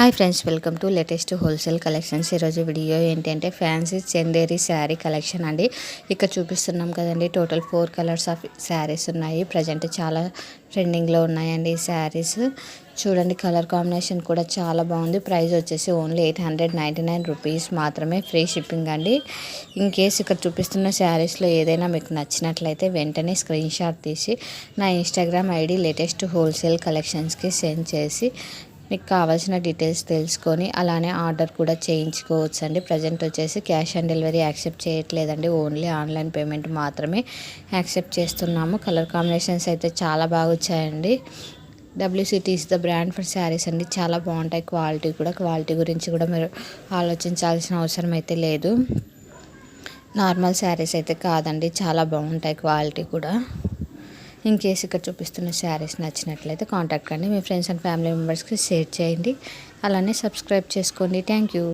Hi friends, welcome to latest wholesale collections. ఈరోజు video ఏంటంటే fancy Chanderi sari collection అండి. ఇక్కడ చూపిస్తున్నాం కదండి, టోటల్ 4 కలర్స్ ఆఫ్ శారీస్ ఉన్నాయి. ప్రజెంట్ చాలా ట్రెండింగ్లో ఉన్నాయండి ఈ శారీస్. చూడండి, కలర్ కాంబినేషన్ కూడా చాలా బాగుంది. ప్రైస్ వచ్చేసి ఓన్లీ 899 రూపీస్ మాత్రమే, ఫ్రీ షిప్పింగ్ అండి. ఇన్ కేస్ ఇక్కడ చూపిస్తున్న శారీస్లో ఏదైనా మీకు నచ్చినట్లయితే వెంటనే స్క్రీన్ షాట్ తీసి నా ఇన్స్టాగ్రామ్ ఐడి లేటెస్ట్ హోల్సేల్ కలెక్షన్స్కి సెండ్ చేసి మీకు కావాల్సిన డీటెయిల్స్ తెలుసుకొని అలానే ఆర్డర్ కూడా చేయించుకోవచ్చు అండి. ప్రజెంట్ వచ్చేసి క్యాష్ ఆన్ డెలివరీ యాక్సెప్ట్ చేయట్లేదండి, ఓన్లీ ఆన్లైన్ పేమెంట్ మాత్రమే యాక్సెప్ట్ చేస్తున్నాము. కలర్ కాంబినేషన్స్ అయితే చాలా బాగా వచ్చాయండి. WCT is the brand for saris అండి. చాలా బాగుంటాయి. క్వాలిటీ గురించి కూడా మీరు ఆలోచించాల్సిన అవసరం అయితే లేదు. నార్మల్ శారీస్ అయితే కాదండి, చాలా బాగుంటాయి క్వాలిటీ కూడా. ఇన్ కేస్ ఇక్కడ చూపిస్తున్న శారీస్ నచ్చినట్లయితే కాంటాక్ట్ కండి. మీ ఫ్రెండ్స్ అండ్ ఫ్యామిలీ మెంబర్స్కి షేర్ చేయండి. అలానే సబ్స్క్రైబ్ చేసుకోండి. Thank you.